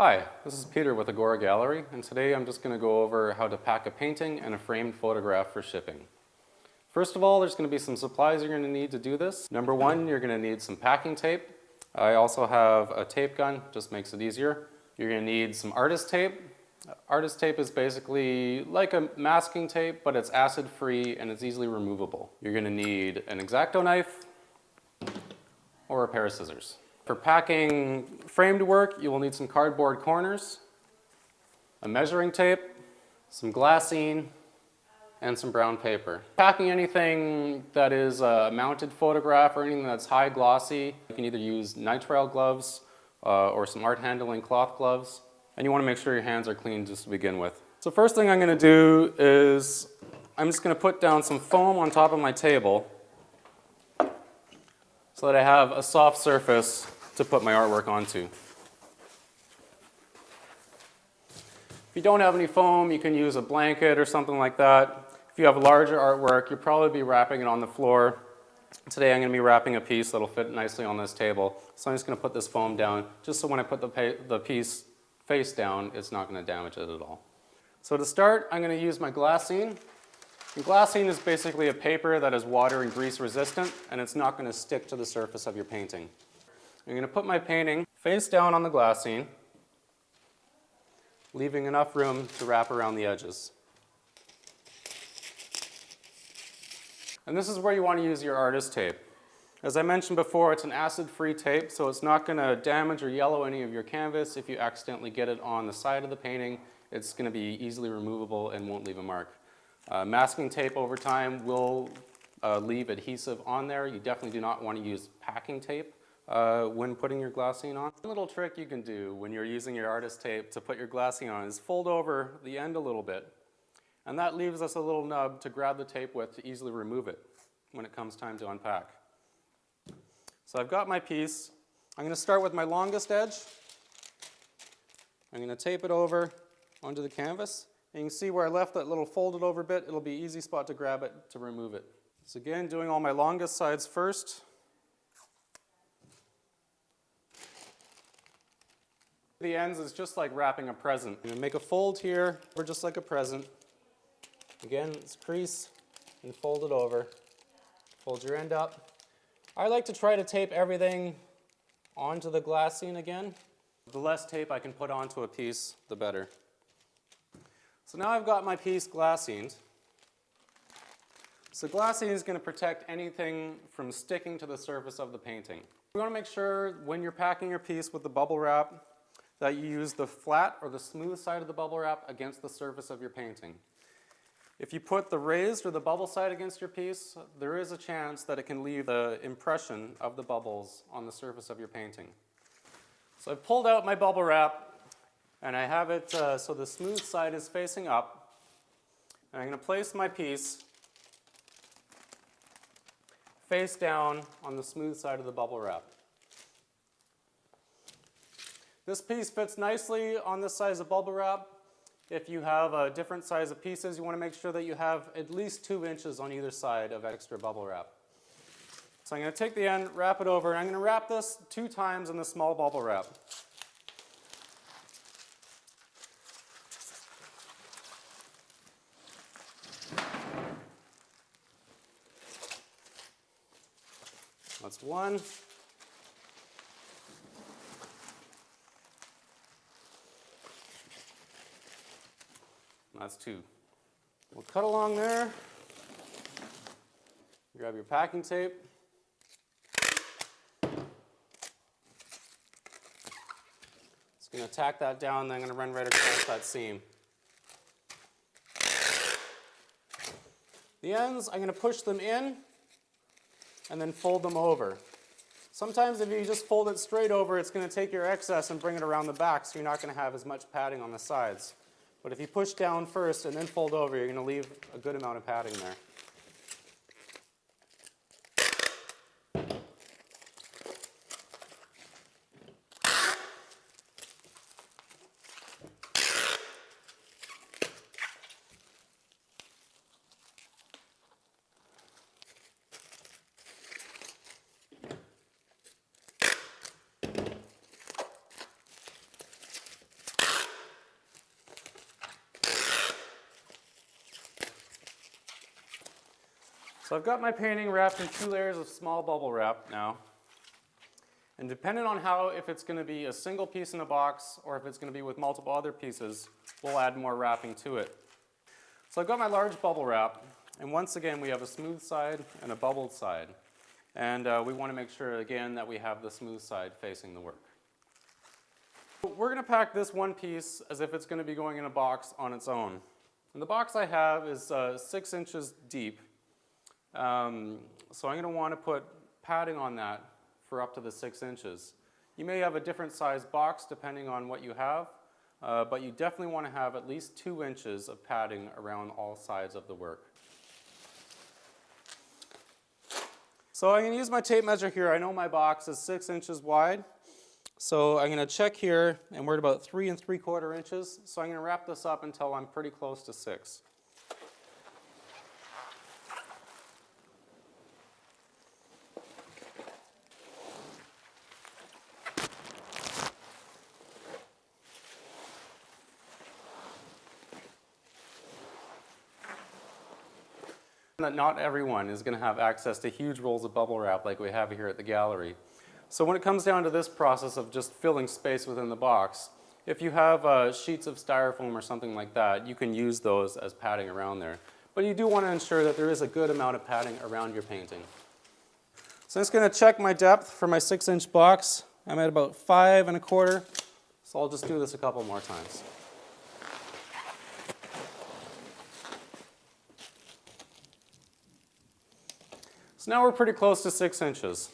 Hi, this is Peter with Agora Gallery, and today I'm just going to go over how to pack a painting and a framed photograph for shipping. First of all, there's going to be some supplies you're going to need to do this. Number one, you're going to need some packing tape. I also have a tape gun, just makes it easier. You're going to need some artist tape. Artist tape is basically like a masking tape, but it's acid-free and it's easily removable. You're going to need an X-Acto knife or a pair of scissors. For packing framed work, you will need some cardboard corners, a measuring tape, some glassine, and some brown paper. Packing anything that is a mounted photograph or anything that's high glossy, you can either use nitrile gloves or some art handling cloth gloves. And you want to make sure your hands are clean just to begin with. So first thing I'm going to do is I'm just going to put down some foam on top of my table so that I have a soft surface to put my artwork onto. If you don't have any foam, you can use a blanket or something like that. If you have larger artwork, you'll probably be wrapping it on the floor. Today I'm going to be wrapping a piece that'll fit nicely on this table. So I'm just going to put this foam down just so when I put the piece face down, it's not going to damage it at all. So to start, I'm going to use my glassine. And glassine is basically a paper that is water and grease resistant, and it's not going to stick to the surface of your painting. I'm going to put my painting face down on the glassine, leaving enough room to wrap around the edges. And this is where you want to use your artist tape. As I mentioned before, it's an acid-free tape, so it's not going to damage or yellow any of your canvas. If you accidentally get it on the side of the painting, it's going to be easily removable and won't leave a mark. Masking tape over time will leave adhesive on there. You definitely do not want to use packing tape when putting your glassine on. One little trick you can do when you're using your artist tape to put your glassine on is fold over the end a little bit. And that leaves us a little nub to grab the tape with to easily remove it when it comes time to unpack. So I've got my piece. I'm going to start with my longest edge. I'm going to tape it over onto the canvas. And you can see where I left that little folded over bit. It'll be an easy spot to grab it to remove it. So again, doing all my longest sides first. The ends is just like wrapping a present. I'm going to make a fold here, or just like a present. Again, it's crease and fold it over. Fold your end up. I like to try to tape everything onto the glassine again. The less tape I can put onto a piece, the better. So now I've got my piece glassined. So glassine is going to protect anything from sticking to the surface of the painting. You want to make sure when you're packing your piece with the bubble wrap that you use the flat or the smooth side of the bubble wrap against the surface of your painting. If you put the raised or the bubble side against your piece, there is a chance that it can leave the impression of the bubbles on the surface of your painting. So I've pulled out my bubble wrap and I have it so the smooth side is facing up. And I'm going to place my piece face down on the smooth side of the bubble wrap. This piece fits nicely on this size of bubble wrap. If you have a different size of pieces, you want to make sure that you have at least 2 inches on either side of extra bubble wrap. So I'm going to take the end, wrap it over, and I'm going to wrap this 2 times in the small bubble wrap. That's 1. That's 2. We'll cut along there. Grab your packing tape. Just going to tack that down, and then I'm going to run right across that seam. The ends, I'm going to push them in and then fold them over. Sometimes if you just fold it straight over, it's going to take your excess and bring it around the back, so you're not going to have as much padding on the sides. But if you push down first and then fold over, you're going to leave a good amount of padding there. So I've got my painting wrapped in 2 layers of small bubble wrap now. And depending on if it's going to be a single piece in a box or if it's going to be with multiple other pieces, we'll add more wrapping to it. So I've got my large bubble wrap, and once again we have a smooth side and a bubbled side. And we want to make sure again that we have the smooth side facing the work. We're going to pack this one piece as if it's going to be going in a box on its own. And the box I have is 6 inches deep. So I'm going to want to put padding on that for up to the 6 inches. You may have a different size box depending on what you have, but you definitely want to have at least 2 inches of padding around all sides of the work. So I'm going to use my tape measure here. I know my box is 6 inches wide. So I'm going to check here, and we're at about 3 3/4 inches. So I'm going to wrap this up until I'm pretty close to 6. That not everyone is going to have access to huge rolls of bubble wrap like we have here at the gallery. So when it comes down to this process of just filling space within the box, if you have sheets of styrofoam or something like that, you can use those as padding around there. But you do want to ensure that there is a good amount of padding around your painting. So I'm just going to check my depth for my 6-inch box. I'm at about 5 1/4, so I'll just do this a couple more times. So now we're pretty close to 6 inches.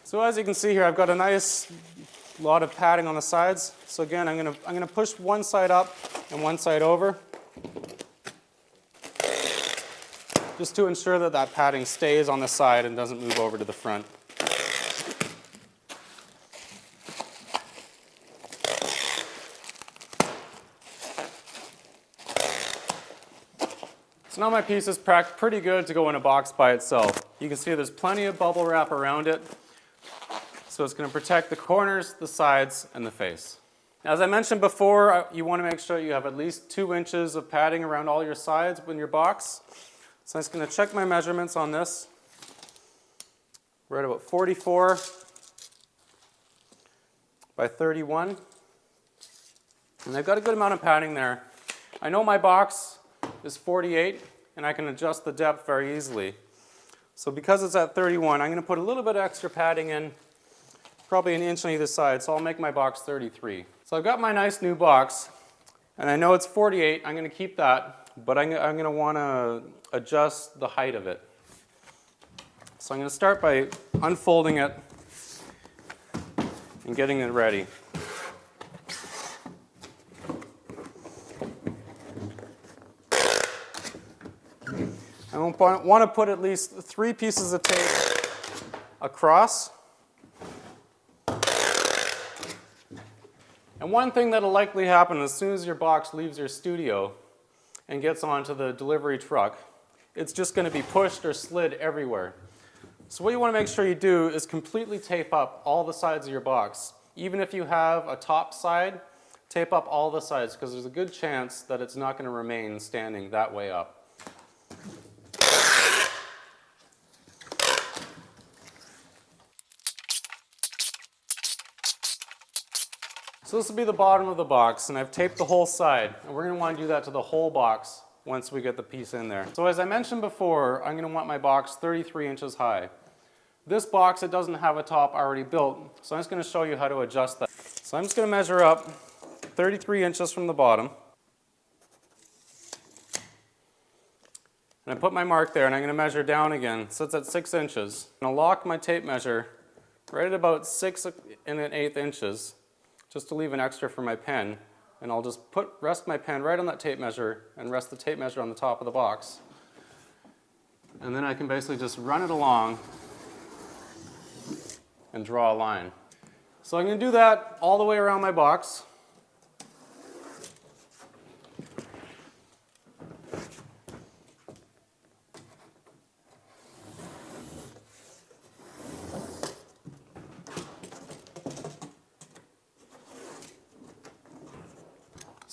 So as you can see here, I've got a nice lot of padding on the sides. So again, I'm going to push one side up and one side over, just to ensure that that padding stays on the side and doesn't move over to the front. So now my piece is packed pretty good to go in a box by itself. You can see there's plenty of bubble wrap around it. So it's going to protect the corners, the sides, and the face. As I mentioned before, you want to make sure you have at least 2 inches of padding around all your sides in your box. So I'm just going to check my measurements on this. We're at about 44 by 31. And I've got a good amount of padding there. I know my box is 48, and I can adjust the depth very easily. So because it's at 31, I'm going to put a little bit of extra padding in, probably 1 inch on either side, so I'll make my box 33. So I've got my nice new box, and I know it's 48. I'm going to keep that, but I'm going to want to adjust the height of it. So I'm going to start by unfolding it and getting it ready. I want to put at least 3 pieces of tape across. And one thing that'll likely happen as soon as your box leaves your studio and gets onto the delivery truck, it's just going to be pushed or slid everywhere. So what you want to make sure you do is completely tape up all the sides of your box. Even if you have a top side, tape up all the sides, because there's a good chance that it's not going to remain standing that way up. So this will be the bottom of the box, and I've taped the whole side, and we're going to want to do that to the whole box once we get the piece in there. So as I mentioned before, I'm going to want my box 33 inches high. This box, it doesn't have a top already built, so I'm just going to show you how to adjust that. So I'm just going to measure up 33 inches from the bottom. And I put my mark there, and I'm going to measure down again, so it's at 6 inches. I'm going to lock my tape measure right at about 6 1/8 inches, just to leave an extra for my pen, and I'll just rest my pen right on that tape measure and rest the tape measure on the top of the box. And then I can basically just run it along and draw a line. So I'm going to do that all the way around my box.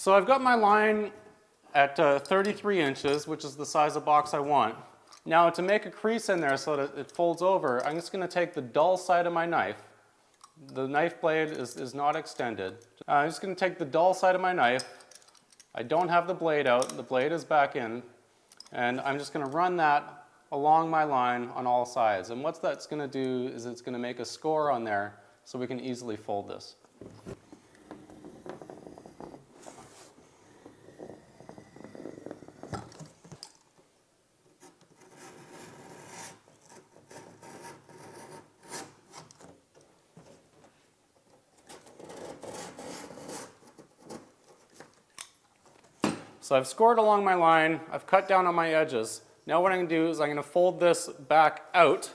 So I've got my line at 33 inches, which is the size of box I want. Now to make a crease in there so that it folds over, I'm just going to take the dull side of my knife. The knife blade is not extended. I'm just going to take the dull side of my knife. I don't have the blade out, the blade is back in, and I'm just going to run that along my line on all sides. And what that's going to do is it's going to make a score on there so we can easily fold this. So I've scored along my line, I've cut down on my edges. Now what I'm going to do is I'm going to fold this back out.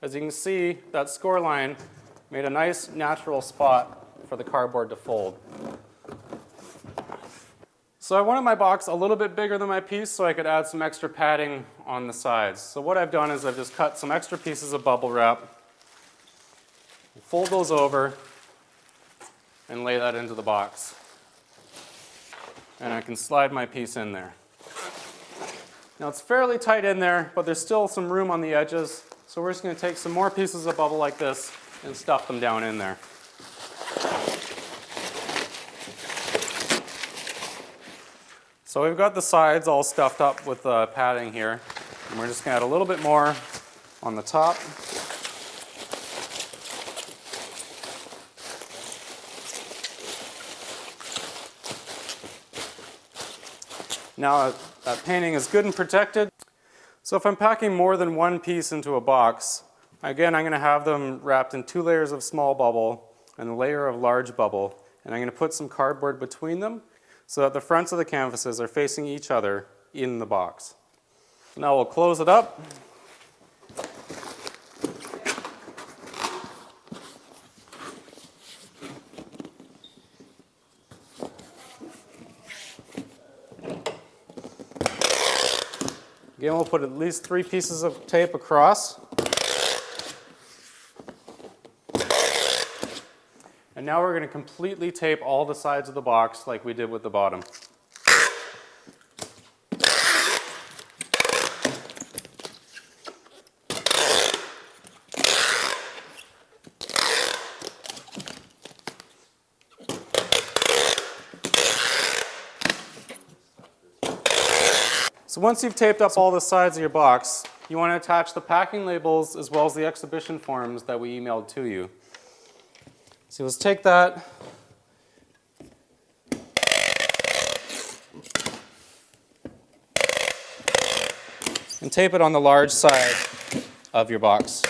As you can see, that score line made a nice natural spot for the cardboard to fold. So I wanted my box a little bit bigger than my piece so I could add some extra padding on the sides. So what I've done is I've just cut some extra pieces of bubble wrap, fold those over, and lay that into the box. And I can slide my piece in there. Now it's fairly tight in there, but there's still some room on the edges, so we're just going to take some more pieces of bubble like this and stuff them down in there. So we've got the sides all stuffed up with padding here, and we're just going to add a little bit more on the top. Now that painting is good and protected. So if I'm packing more than one piece into a box, again I'm going to have them wrapped in 2 layers of small bubble and a layer of large bubble, and I'm going to put some cardboard between them so that the fronts of the canvases are facing each other in the box. Now we'll close it up. Again, we'll put at least 3 pieces of tape across. And now we're going to completely tape all the sides of the box like we did with the bottom. So once you've taped up all the sides of your box, you want to attach the packing labels as well as the exhibition forms that we emailed to you. So let's take that and tape it on the large side of your box.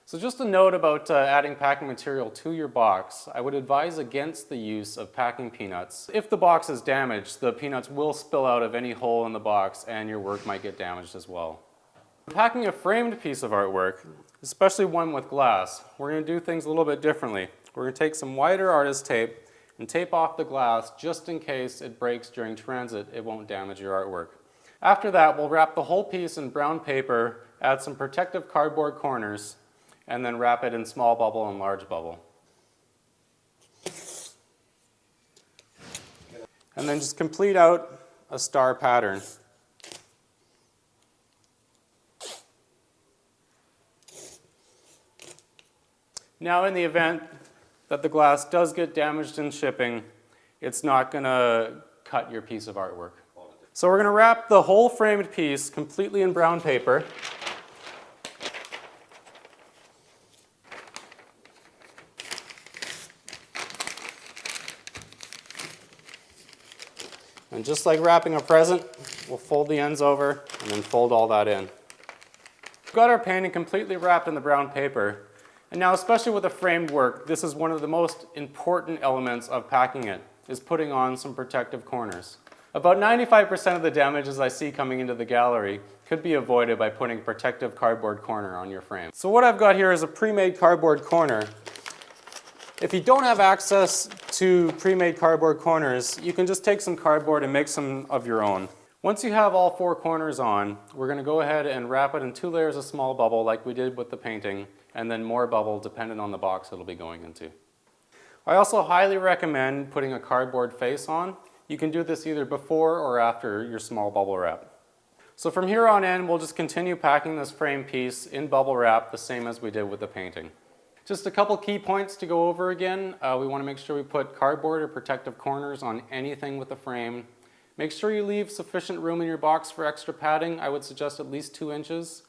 So just a note about adding packing material to your box. I would advise against the use of packing peanuts. If the box is damaged, the peanuts will spill out of any hole in the box and your work might get damaged as well. Packing a framed piece of artwork, especially one with glass, we're going to do things a little bit differently. We're going to take some wider artist tape and tape off the glass just in case it breaks during transit. It won't damage your artwork. After that, we'll wrap the whole piece in brown paper, add some protective cardboard corners, and then wrap it in small bubble and large bubble. And then just complete out a star pattern. Now in the event that the glass does get damaged in shipping, it's not going to cut your piece of artwork. So we're going to wrap the whole framed piece completely in brown paper. And just like wrapping a present, we'll fold the ends over and then fold all that in. We've got our painting completely wrapped in the brown paper. And now, especially with a framed work, this is one of the most important elements of packing it, is putting on some protective corners. About 95% of the damages I see coming into the gallery could be avoided by putting a protective cardboard corner on your frame. So what I've got here is a pre-made cardboard corner. If you don't have access to pre-made cardboard corners, you can just take some cardboard and make some of your own. Once you have all 4 corners on, we're going to go ahead and wrap it in 2 layers of small bubble like we did with the painting, and then more bubble depending on the box it'll be going into. I also highly recommend putting a cardboard face on. You can do this either before or after your small bubble wrap. So from here on in, we'll just continue packing this frame piece in bubble wrap the same as we did with the painting. Just a couple key points to go over again. We want to make sure we put cardboard or protective corners on anything with the frame. Make sure you leave sufficient room in your box for extra padding. I would suggest at least 2 inches.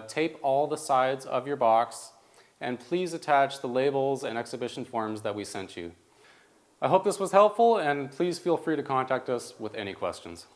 Tape all the sides of your box, and please attach the labels and exhibition forms that we sent you. I hope this was helpful, and please feel free to contact us with any questions.